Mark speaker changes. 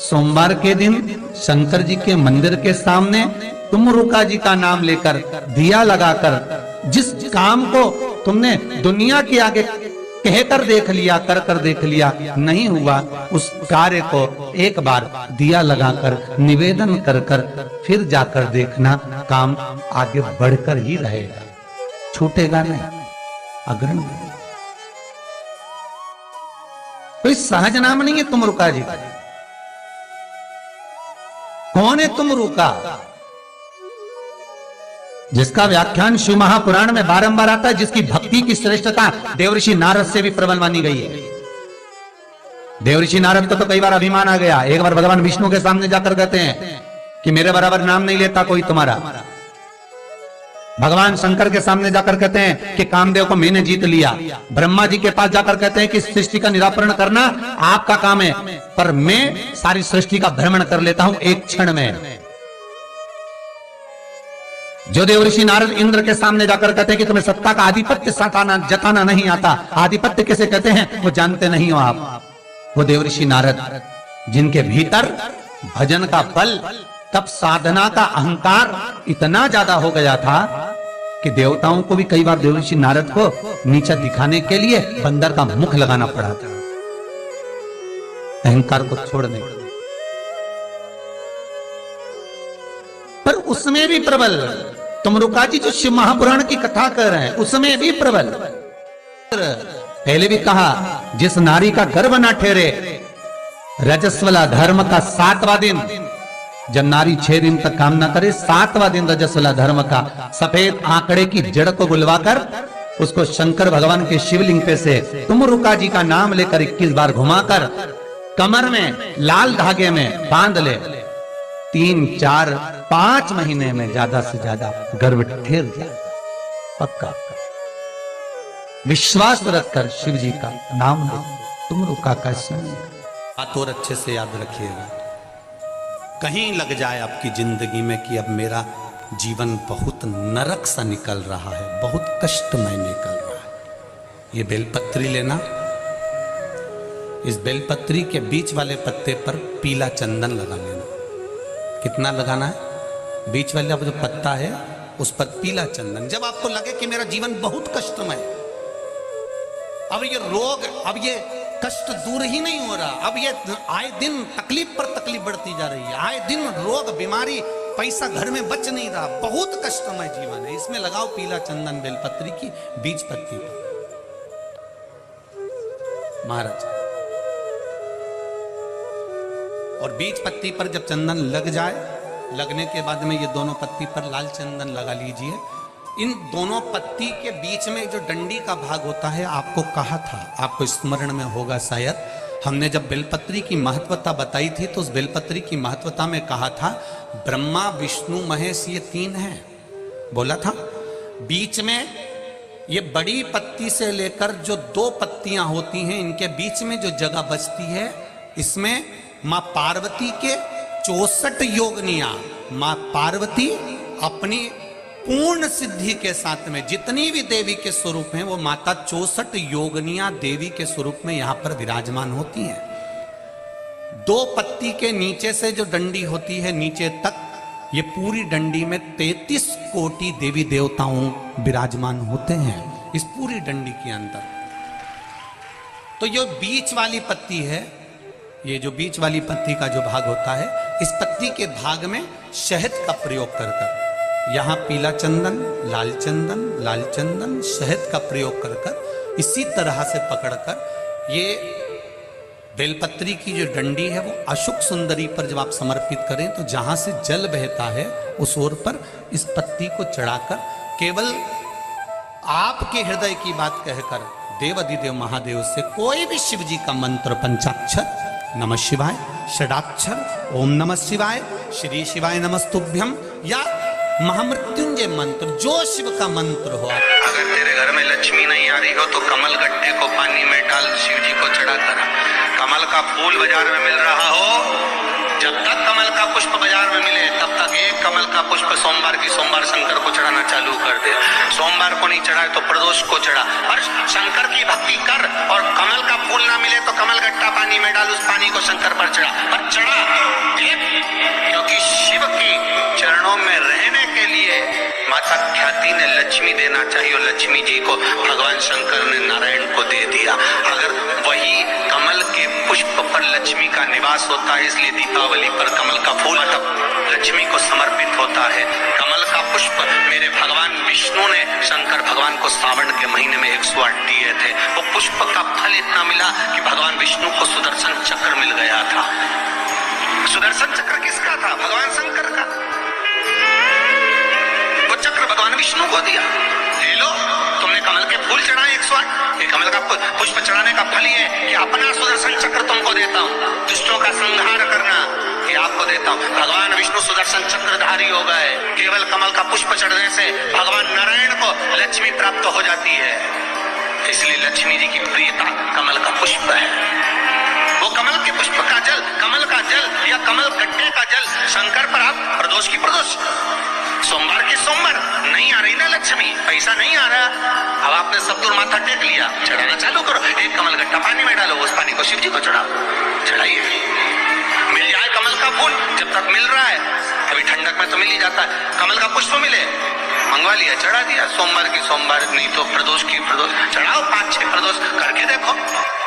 Speaker 1: सोमवार के दिन शंकर जी के मंदिर के सामने तुमरुका जी का नाम लेकर दिया लगाकर जिस काम को तुमने दुनिया के आगे कहकर देख लिया, कर कर देख लिया, नहीं हुआ, उस कार्य को एक बार दिया लगाकर निवेदन कर कर फिर जाकर देखना, काम आगे बढ़कर ही रहेगा, छूटेगा नहीं, अग्रणी। कोई सहज नाम नहीं है तुमरुका जी। कौन है तुमरुका? जिसका व्याख्यान शिव महापुराण में बारंबार आता है, जिसकी भक्ति की श्रेष्ठता देवऋषि नारद से भी प्रबल मानी गई है। देवऋषि नारद को तो कई बार अभिमान आ गया। एक बार भगवान विष्णु के सामने जाकर कहते हैं कि मेरे बराबर नाम नहीं लेता कोई तुम्हारा। भगवान शंकर के सामने जाकर कहते हैं कि कामदेव को मैंने जीत लिया। ब्रह्मा जी के पास जाकर कहते हैं कि सृष्टि का निराकरण करना आपका काम है, पर मैं सारी सृष्टि का भ्रमण कर लेता हूं एक क्षण में। जो देवऋषि नारद इंद्र के सामने जाकर कहते हैं कि तुम्हें सत्ता का आधिपत्य जताना नहीं आता, आधिपत्य किसे कहते हैं वो जानते नहीं हो आप। वो देवऋषि नारद जिनके भीतर भजन का बल, तब साधना का अहंकार इतना ज्यादा हो गया था कि देवताओं को भी कई बार देवऋषि नारद को नीचा दिखाने के लिए बंदर का मुख लगाना पड़ा था, अहंकार को छोड़ने। पर उसमें भी प्रबल तुमरुका जी जो शिव महापुराण की कथा कर रहे हैं उसमें भी प्रबल। पहले भी कहा, जिस नारी का गर्भ ना ठहरे, रजस्वला धर्म का 7वां दिन, जब नारी 6 दिन तक काम ना करे, 7वां दिन रजस्वला धर्म का, सफेद आंकड़े की जड़ को बुलवाकर उसको शंकर भगवान के शिवलिंग पे से तुमरुका जी का नाम लेकर 21 बार घुमाकर कमर में लाल धागे में बांध ले, 3, 4, 5 महीने में ज्यादा से ज्यादा गर्भ ठहर जाए, पक्का। विश्वास रखकर शिव जी का नाम ले, तुमरुका का समय। बात और अच्छे से याद रखिएगा, कहीं लग जाए आपकी जिंदगी में कि अब मेरा जीवन बहुत नरक सा निकल रहा है, बहुत कष्टमय निकल रहा है, ये बेलपत्री लेना। इस बेलपत्री के बीच वाले पत्ते पर पीला चंदन लगा लेना। कितना लगाना है? बीच वाला जो पत्ता है उस पर पीला चंदन। जब आपको लगे कि मेरा जीवन बहुत कष्टमय, अब ये रोग, अब ये कष्ट दूर ही नहीं हो रहा, अब ये आए दिन तकलीफ पर तकलीफ बढ़ती जा रही है, आए दिन रोग, बीमारी, पैसा घर में बच नहीं रहा, बहुत कष्टमय जीवन है, इसमें लगाओ पीला चंदन बेलपत्री की बीज पत्ती पर। महाराज, और बीज पत्ती पर जब चंदन लग जाए, लगने के बाद में ये दोनों पत्ती पर लाल चंदन लगा लीजिए। इन दोनों पत्ती के बीच में जो डंडी का भाग होता है, आपको कहा था, आपको स्मरण में होगा शायद, हमने जब बेलपत्री की महत्वता बताई थी तो उस बेलपत्री की महत्वता में कहा था ब्रह्मा विष्णु महेश ये 3 हैं, बोला था। बीच में ये बड़ी पत्ती से लेकर जो 2 पत्तियां होती हैं, इनके बीच में जो जगह बचती है, इसमें मां पार्वती के 64 योगनियां, मां पार्वती अपनी पूर्ण सिद्धि के साथ में जितनी भी देवी के स्वरूप हैं, वो माता 64 योगनियां देवी के स्वरूप में यहां पर विराजमान होती हैं। 2 पत्ती के नीचे से जो डंडी होती है नीचे तक, ये पूरी डंडी में 33 कोटि देवी देवताओं विराजमान होते हैं इस पूरी डंडी के अंदर। तो ये बीच वाली पत्ती है, ये जो बीच वाली पत्ती का जो भाग होता है, इस पत्ती के भाग में शहद का प्रयोग कर कर, यहाँ पीला चंदन, लाल चंदन, लाल चंदन, शहद का प्रयोग कर कर, इसी तरह से पकड़कर ये बेलपत्री की जो डंडी है वो अशुक सुंदरी पर जब आप समर्पित करें तो जहां से जल बहता है उस ओर पर इस पत्ती को चढ़ाकर केवल आपके हृदय की बात कहकर देवाधिदेव महादेव से कोई भी शिव जी का मंत्र, पंचाक्षर, नमः शिवाय, षडाक्षर, ओम नमः शिवाय, श्री शिवाय नमस्तुभ्यम, या महामृत्युंजय मंत्र, जो शिव का मंत्र हो।
Speaker 2: अगर तेरे घर में लक्ष्मी नहीं आ रही हो तो कमल गट्टे को पानी में डाल शिव जी को चढ़ा कर। कमल का फूल बाजार में मिल रहा हो, जब तक कमल का पुष्प बाजार में मिले तब तक एक कमल का पुष्प सोमवार की सोमवार शंकर को चढ़ाना चालू कर दे। सोमवार को नहीं चढ़ाए तो प्रदोष को चढ़ा, और शंकर की भक्ति कर, और कमल का फूल ना मिले तो कमल गट्टा पानी में डाल, उस पानी को शंकर पर चढ़ा। और माता ख्याति ने लक्ष्मी देना चाहिए और लक्ष्मी जी को भगवान शंकर ने नारायण को दे दिया। अगर वही कमल के पुष्प पर लक्ष्मी का निवास होता है, इसलिए दीपावली पर कमल का फूल लक्ष्मी को समर्पित होता है। कमल का पुष्प मेरे भगवान विष्णु ने शंकर भगवान को सावन के महीने में 108 दिए थे। वो पुष्प का फल इतना मिला कि भगवान विष्णु को सुदर्शन चक्र मिल गया था। सुदर्शन चक्र किसका था? भगवान शंकर का। वो चक्र भगवान विष्णु को दिया। ले लो, तुमने कमल के फूल चढ़ाए 108, ये कमल का पुष्प चढ़ाने का फल ये कि अपना सुदर्शन चक्र तुमको देता हूं, दुष्टों का संहार करना ये आपको देता हूं। भगवान विष्णु सुदर्शन चक्रधारी हो गए। केवल कमल का पुष्प चढ़ने से भगवान नारायण को लक्ष्मी प्राप्त हो जाती है। इसलिए लक्ष्मी जी की प्रियता कमल का पुष्प है। वो कमल के पुष्प का जल, कमल का जल या कमल गड्ढे का जल शंकर पर आप प्रदोष की प्रदोष, सोमवार की सोमवार नहीं आ रही ना लक्ष्मी, पैसा नहीं आ रहा, अब आपने सब दूर माथा टेक लिया, चढ़ाना चालू करो। एक कमल गड्ढा पानी में डालो, उस पानी को शिव जी को चढ़ाओ, चढ़ाइए। मिल जाए कमल का फूल, जब तक मिल रहा है, अभी ठंडक में तो मिल ही जाता है। कमल का पुष्प मिले, मंगवा लिया, चढ़ा दिया। सोमवार की सोमवार, नहीं तो प्रदोष की प्रदोष चढ़ाओ, 5-6 प्रदोष करके देखो।